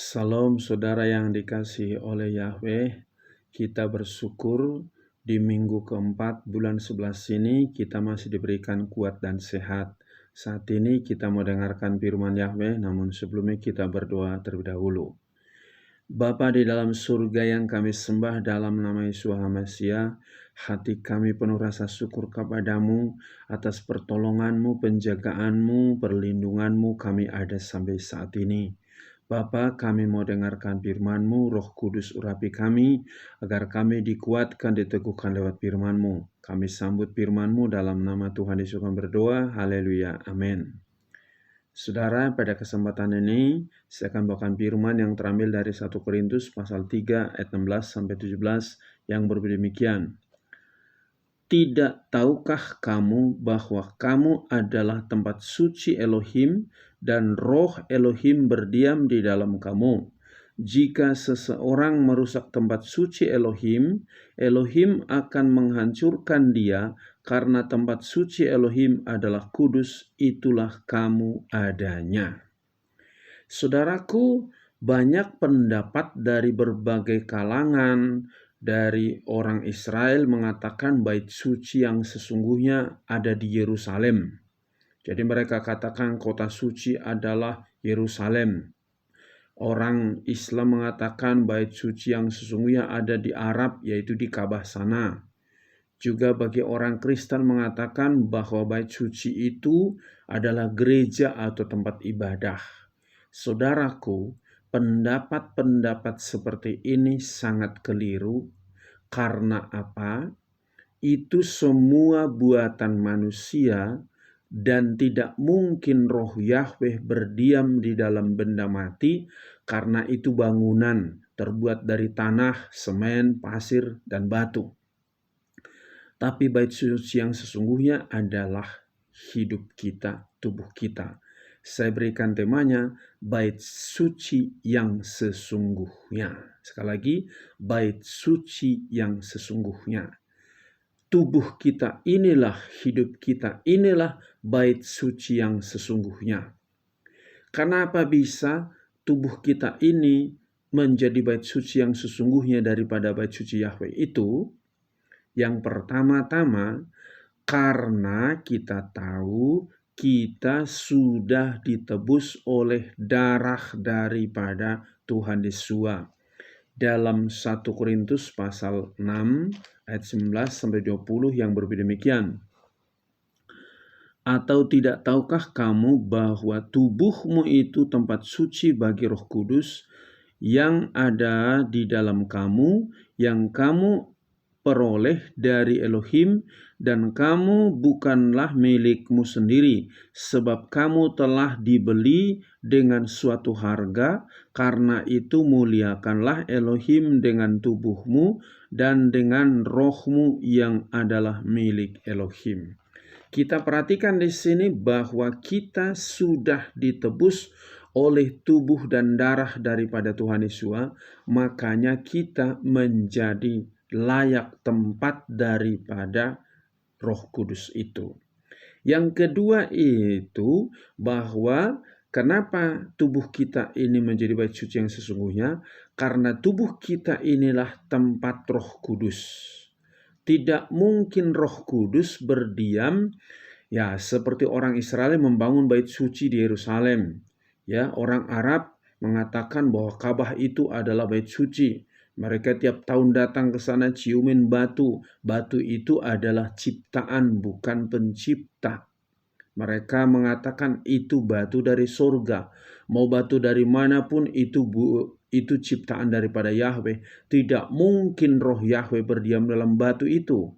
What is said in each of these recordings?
Salam saudara yang dikasihi oleh Yahweh, kita bersyukur di minggu keempat bulan 11 ini kita masih diberikan kuat dan sehat. Saat ini kita mau dengarkan firman Yahweh, namun sebelumnya kita berdoa terlebih dahulu. Bapa di dalam surga yang kami sembah dalam nama Yesus Hamasiah, hati kami penuh rasa syukur kepadamu atas pertolonganmu, penjagaanmu, perlindunganmu kami ada sampai saat ini. Bapa, kami mau dengarkan firman-Mu, Roh Kudus urapi kami, agar kami dikuatkan, diteguhkan lewat firman-Mu. Kami sambut firman-Mu dalam nama Tuhan Yesus kami berdoa, haleluya, amin. Saudara, pada kesempatan ini, saya akan bawakan firman yang terambil dari 1 Korintus pasal 3 ayat 16-17 yang berbunyi demikian. Tidak tahukah kamu bahwa kamu adalah tempat suci Elohim dan roh Elohim berdiam di dalam kamu? Jika seseorang merusak tempat suci Elohim, Elohim akan menghancurkan dia karena tempat suci Elohim adalah kudus, itulah kamu adanya. Saudaraku, banyak pendapat dari berbagai kalangan, dari orang Israel mengatakan bait suci yang sesungguhnya ada di Yerusalem. Jadi mereka katakan kota suci adalah Yerusalem. Orang Islam mengatakan bait suci yang sesungguhnya ada di Arab, yaitu di Ka'bah sana. Juga bagi orang Kristen mengatakan bahwa bait suci itu adalah gereja atau tempat ibadah. Saudaraku, pendapat-pendapat seperti ini sangat keliru. Karena apa? Itu semua buatan manusia dan tidak mungkin roh Yahweh berdiam di dalam benda mati, karena itu bangunan terbuat dari tanah, semen, pasir, dan batu. Tapi bait suci yang sesungguhnya adalah hidup kita, tubuh kita. Saya berikan temanya, bait suci yang sesungguhnya. Sekali lagi, bait suci yang sesungguhnya. Tubuh kita inilah, hidup kita inilah bait suci yang sesungguhnya. Kenapa bisa tubuh kita ini menjadi bait suci yang sesungguhnya daripada bait suci Yahweh itu? Yang pertama-tama, karena kita tahu kita sudah ditebus oleh darah daripada Tuhan Yesus. Dalam 1 Korintus pasal 6 ayat 19-20 yang berbunyi demikian. Atau tidak tahukah kamu bahwa tubuhmu itu tempat suci bagi Roh Kudus yang ada di dalam kamu, yang kamu peroleh dari Elohim, dan kamu bukanlah milikmu sendiri, sebab kamu telah dibeli dengan suatu harga. Karena itu muliakanlah Elohim dengan tubuhmu dan dengan rohmu yang adalah milik Elohim. Kita perhatikan di sini bahwa kita sudah ditebus oleh tubuh dan darah daripada Tuhan Yesus, makanya kita menjadi layak tempat daripada Roh Kudus itu. Yang kedua itu bahwa kenapa tubuh kita ini menjadi bait suci yang sesungguhnya? Karena tubuh kita inilah tempat Roh Kudus. Tidak mungkin Roh Kudus berdiam ya seperti orang Israel membangun bait suci di Yerusalem. Ya, orang Arab mengatakan bahwa Ka'bah itu adalah bait suci. Mereka tiap tahun datang ke sana ciumin batu. Batu itu adalah ciptaan, bukan pencipta. Mereka mengatakan itu batu dari surga. Mau batu dari manapun itu ciptaan daripada Yahweh. Tidak mungkin roh Yahweh berdiam dalam batu itu.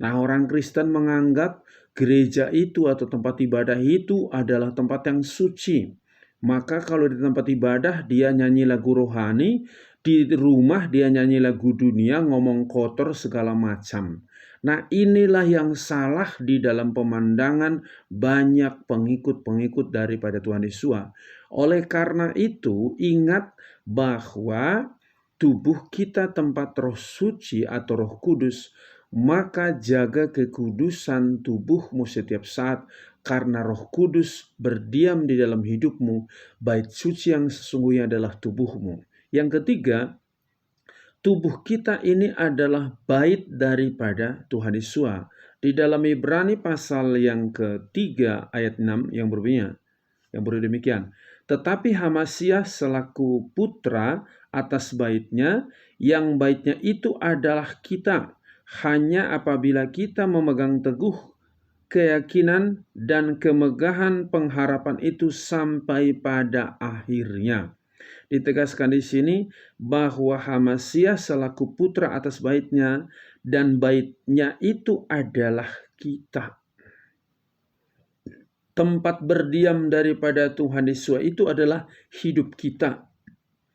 Nah, orang Kristen menganggap gereja itu atau tempat ibadah itu adalah tempat yang suci. Maka kalau di tempat ibadah dia nyanyi lagu rohani, di rumah dia nyanyi lagu dunia, ngomong kotor segala macam. Nah, inilah yang salah di dalam pemandangan banyak pengikut-pengikut daripada Tuhan Yesus. Oleh karena itu, ingat bahwa tubuh kita tempat roh suci atau Roh Kudus, maka jaga kekudusan tubuhmu setiap saat, karena Roh Kudus berdiam di dalam hidupmu, bait suci yang sesungguhnya adalah tubuhmu. Yang ketiga, tubuh kita ini adalah bait daripada Tuhan Yesus. Di dalam Ibrani pasal yang ketiga ayat 6 yang berbunyi demikian. Tetapi Hamasiah selaku putra atas baitnya, yang baitnya itu adalah kita. Hanya apabila kita memegang teguh keyakinan dan kemegahan pengharapan itu sampai pada akhirnya. Ditegaskan di sini bahwa Hamasiah selaku putra atas baitnya, dan baitnya itu adalah kita. Tempat berdiam daripada Tuhan Yesus itu adalah hidup kita,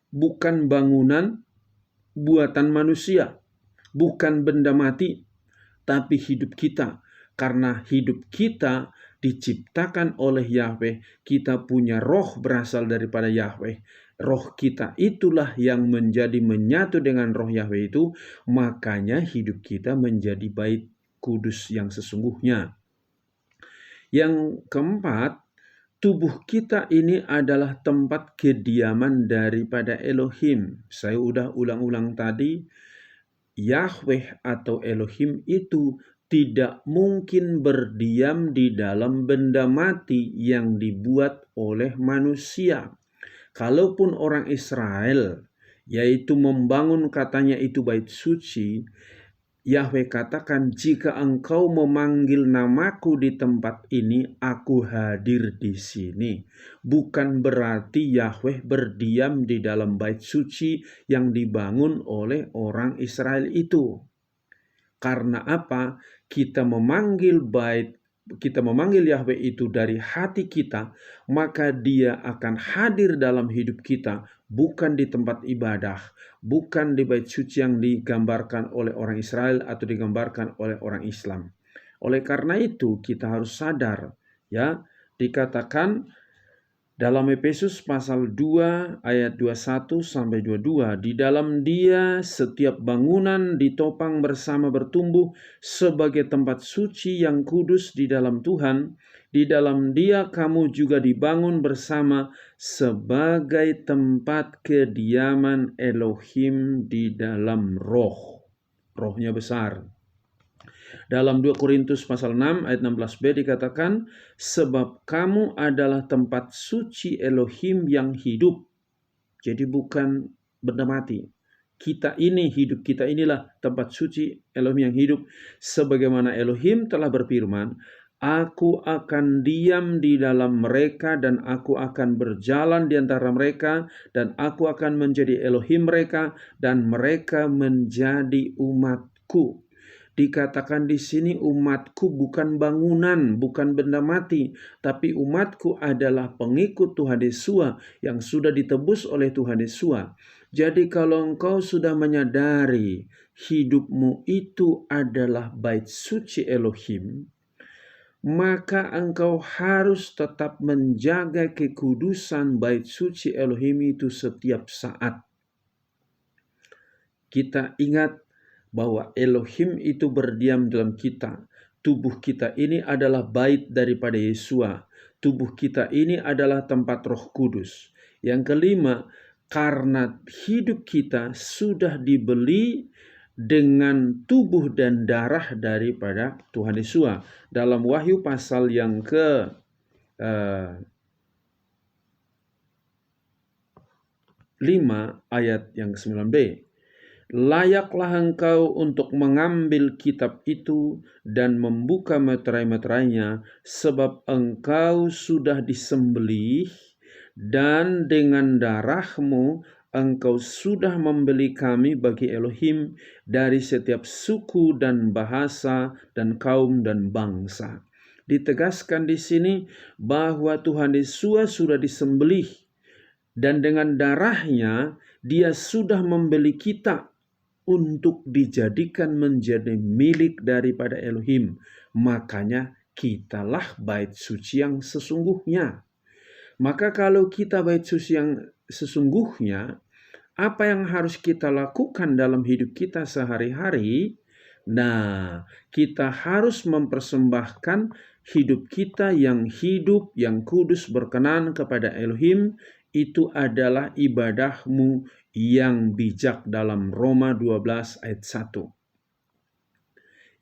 bukan bangunan buatan manusia, bukan benda mati, tapi hidup kita. Karena hidup kita diciptakan oleh Yahweh, kita punya roh berasal daripada Yahweh. Roh kita itulah yang menjadi menyatu dengan roh Yahweh itu, makanya hidup kita menjadi bait kudus yang sesungguhnya. Yang keempat, tubuh kita ini adalah tempat kediaman daripada Elohim. Saya udah ulang-ulang tadi, Yahweh atau Elohim itu tidak mungkin berdiam di dalam benda mati yang dibuat oleh manusia. Kalaupun orang Israel, yaitu membangun katanya itu bait suci, Yahweh katakan, jika engkau memanggil namaku di tempat ini, aku hadir di sini. Bukan berarti Yahweh berdiam di dalam bait suci yang dibangun oleh orang Israel itu. Karena apa? Kita memanggil Yahweh itu dari hati kita, maka Dia akan hadir dalam hidup kita, bukan di tempat ibadah, bukan di bait suci yang digambarkan oleh orang Israel atau digambarkan oleh orang Islam. Oleh karena itu kita harus sadar, ya, dikatakan dalam Efesus pasal 2 ayat 21 sampai 22, di dalam Dia setiap bangunan ditopang bersama bertumbuh sebagai tempat suci yang kudus di dalam Tuhan. Di dalam Dia kamu juga dibangun bersama sebagai tempat kediaman Elohim di dalam roh. Rohnya besar. Dalam 2 Korintus pasal 6 ayat 16b dikatakan, sebab kamu adalah tempat suci Elohim yang hidup. Jadi bukan benda mati. Hidup kita inilah tempat suci Elohim yang hidup. Sebagaimana Elohim telah berfirman, aku akan diam di dalam mereka dan aku akan berjalan di antara mereka dan aku akan menjadi Elohim mereka dan mereka menjadi umatku. Dikatakan di sini umatku bukan bangunan, bukan benda mati, tapi umatku adalah pengikut Tuhan Yesus yang sudah ditebus oleh Tuhan Yesus. Jadi kalau engkau sudah menyadari hidupmu itu adalah bait suci Elohim, maka engkau harus tetap menjaga kekudusan bait suci Elohim itu setiap saat. Kita ingat bahwa Elohim itu berdiam dalam kita. Tubuh kita ini adalah bait daripada Yesus. Tubuh kita ini adalah tempat Roh Kudus. Yang kelima, karena hidup kita sudah dibeli dengan tubuh dan darah daripada Tuhan Yesus. Dalam Wahyu pasal yang ke 5 ayat yang 9b. Layaklah engkau untuk mengambil kitab itu dan membuka meterai-meterainya, sebab engkau sudah disembelih dan dengan darahmu engkau sudah membeli kami bagi Elohim dari setiap suku dan bahasa dan kaum dan bangsa. Ditegaskan di sini bahwa Tuhan Yesus sudah disembelih dan dengan darahnya Dia sudah membeli kita untuk dijadikan menjadi milik daripada Elohim. Makanya kitalah bait suci yang sesungguhnya. Maka kalau kita bait suci yang sesungguhnya, apa yang harus kita lakukan dalam hidup kita sehari-hari? Nah, kita harus mempersembahkan hidup kita yang hidup, yang kudus, berkenan kepada Elohim. Itu adalah ibadahmu yang bijak dalam Roma 12 ayat 1.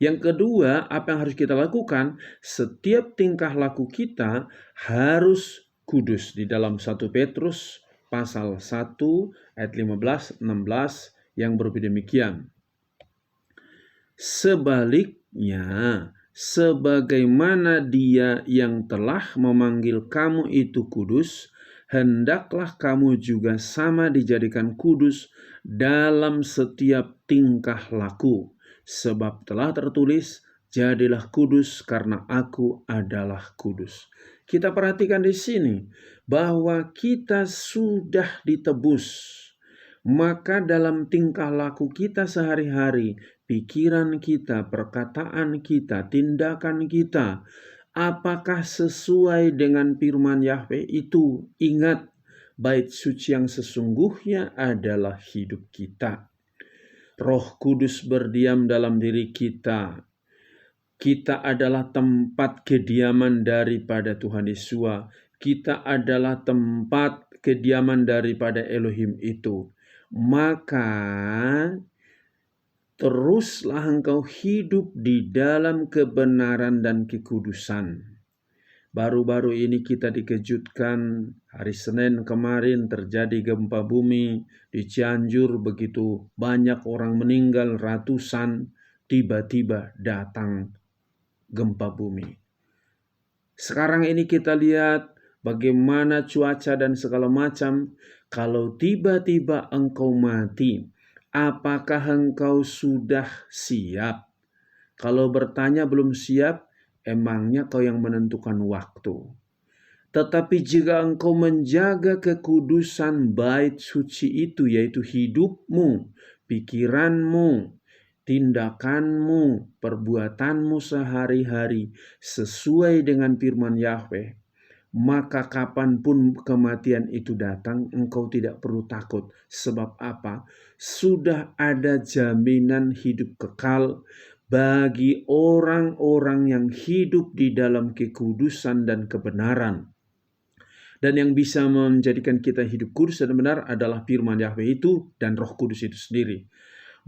Yang kedua, apa yang harus kita lakukan? Setiap tingkah laku kita harus kudus. Di dalam 1 Petrus pasal 1 ayat 15-16 yang berbeda demikian. Sebaliknya, sebagaimana Dia yang telah memanggil kamu itu kudus, hendaklah kamu juga sama dijadikan kudus dalam setiap tingkah laku. Sebab telah tertulis, jadilah kudus karena aku adalah kudus. Kita perhatikan di sini bahwa kita sudah ditebus. Maka dalam tingkah laku kita sehari-hari, pikiran kita, perkataan kita, tindakan kita, apakah sesuai dengan firman Yahweh itu? Ingat, bait suci yang sesungguhnya adalah hidup kita. Roh Kudus berdiam dalam diri kita. Kita adalah tempat kediaman daripada Tuhan Yesus. Kita adalah tempat kediaman daripada Elohim itu. Maka teruslah engkau hidup di dalam kebenaran dan kekudusan. Baru-baru ini kita dikejutkan, hari Senin kemarin terjadi gempa bumi di Cianjur, begitu banyak orang meninggal, ratusan, tiba-tiba datang gempa bumi. Sekarang ini kita lihat bagaimana cuaca dan segala macam. Kalau tiba-tiba engkau mati, apakah engkau sudah siap? Kalau bertanya belum siap, emangnya kau yang menentukan waktu. Tetapi jika engkau menjaga kekudusan bait suci itu, yaitu hidupmu, pikiranmu, tindakanmu, perbuatanmu sehari-hari sesuai dengan firman Yahweh, maka kapanpun kematian itu datang, engkau tidak perlu takut. Sebab apa? Sudah ada jaminan hidup kekal bagi orang-orang yang hidup di dalam kekudusan dan kebenaran. Dan yang bisa menjadikan kita hidup kudus dan benar adalah firman Yahweh itu dan Roh Kudus itu sendiri.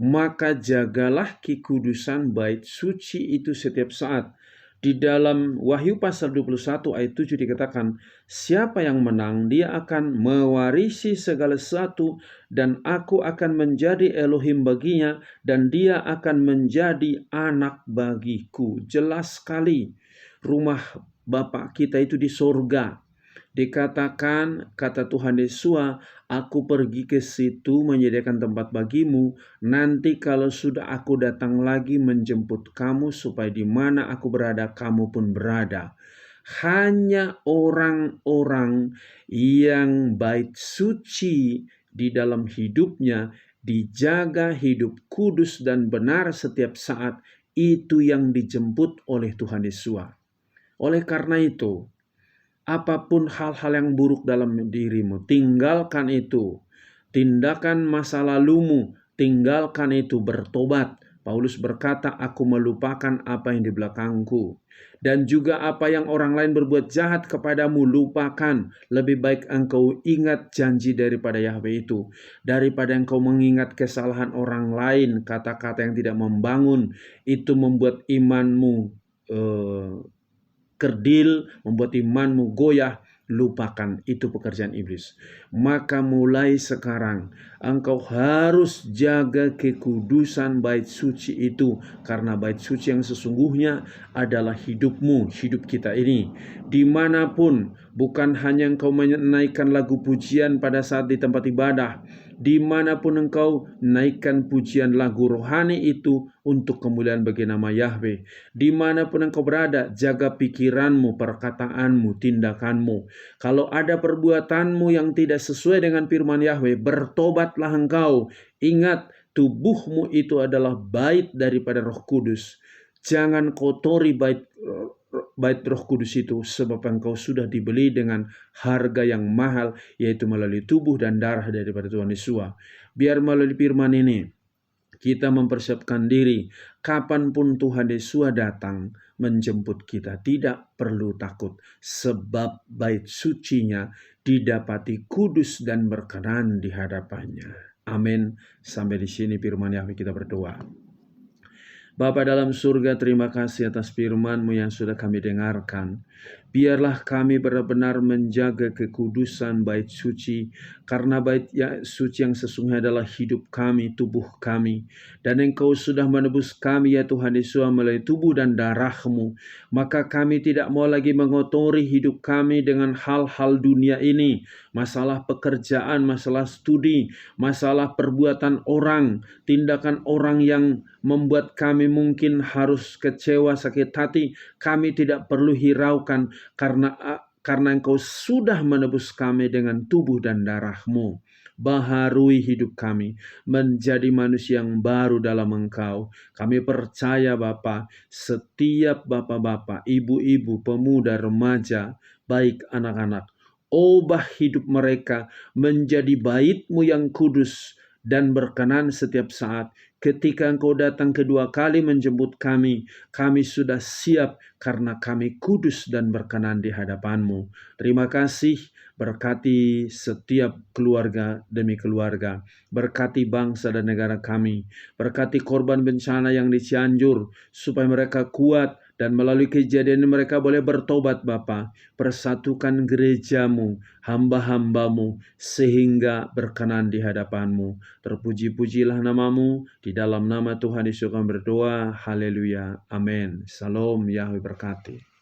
Maka jagalah kekudusan bait suci itu setiap saat. Di dalam Wahyu pasal 21 ayat 7 dikatakan, siapa yang menang, dia akan mewarisi segala sesuatu, dan aku akan menjadi Elohim baginya, dan dia akan menjadi anak bagiku. Jelas sekali, rumah Bapa kita itu di sorga. Dikatakan, kata Tuhan Yesus, aku pergi ke situ menyediakan tempat bagimu. Nanti kalau sudah aku datang lagi menjemput kamu, supaya di mana aku berada, kamu pun berada. Hanya orang-orang yang bait suci di dalam hidupnya, dijaga hidup kudus dan benar setiap saat, itu yang dijemput oleh Tuhan Yesus. Oleh karena itu, apapun hal-hal yang buruk dalam dirimu, tinggalkan itu. Tindakan masa lalumu, tinggalkan itu, bertobat. Paulus berkata, aku melupakan apa yang di belakangku. Dan juga apa yang orang lain berbuat jahat kepadamu, lupakan. Lebih baik engkau ingat janji daripada Yahweh itu. Daripada engkau mengingat kesalahan orang lain, kata-kata yang tidak membangun, itu membuat imanmu kerdil, membuat imanmu goyah. Lupakan, itu pekerjaan iblis. Maka mulai sekarang engkau harus jaga kekudusan bait suci itu, karena bait suci yang sesungguhnya adalah hidupmu, hidup kita ini. Dimanapun, bukan hanya engkau menaikkan lagu pujian pada saat di tempat ibadah, dimanapun engkau naikkan pujian lagu rohani itu untuk kemuliaan bagi nama Yahweh. Dimanapun engkau berada, jaga pikiranmu, perkataanmu, tindakanmu. Kalau ada perbuatanmu yang tidak sesuai dengan firman Yahweh, bertobatlah engkau. Ingat, tubuhmu itu adalah bait daripada Roh Kudus. Jangan kotori bait Roh Kudus itu, sebab engkau sudah dibeli dengan harga yang mahal, yaitu melalui tubuh dan darah daripada Tuhan Yesus. Biar melalui firman ini Kita mempersiapkan diri, kapanpun Tuhan Yesus datang menjemput kita. Tidak perlu takut, sebab bait sucinya didapati kudus dan berkenan di hadapannya. Amin. Sampai di sini firman Yahweh, kita berdoa. Bapa dalam surga, terima kasih atas firman-Mu yang sudah kami dengarkan. Biarlah kami benar-benar menjaga kekudusan bait suci, karena bait suci yang sesungguhnya adalah hidup kami, tubuh kami. Dan Engkau sudah menebus kami ya Tuhan Yesus melalui tubuh dan darah-Mu. Maka kami tidak mau lagi mengotori hidup kami dengan hal-hal dunia ini. Masalah pekerjaan, masalah studi, masalah perbuatan orang, tindakan orang yang membuat kami mungkin harus kecewa, sakit hati. Kami tidak perlu hiraukan karena Engkau sudah menebus kami dengan tubuh dan darah-Mu. Baharui hidup kami menjadi manusia yang baru dalam Engkau. Kami percaya Bapa, setiap bapak-bapak, ibu-ibu, pemuda, remaja, baik anak-anak, ubah hidup mereka menjadi bait-Mu yang kudus dan berkenan setiap saat. Ketika Engkau datang kedua kali menjemput kami sudah siap karena kami kudus dan berkenan di hadapan-Mu. Terima kasih, berkati setiap keluarga demi keluarga, berkati bangsa dan negara kami, berkati korban bencana yang di Cianjur, supaya mereka kuat dan melalui kejadian ini mereka boleh bertobat Bapa. Persatukan gereja-Mu, hamba-hamba-Mu, sehingga berkenan di hadapan-Mu. Terpuji-pujilah nama-Mu. Di dalam nama Tuhan Yesus kami berdoa. Haleluya. Amin. Salam. Yahweh berkati.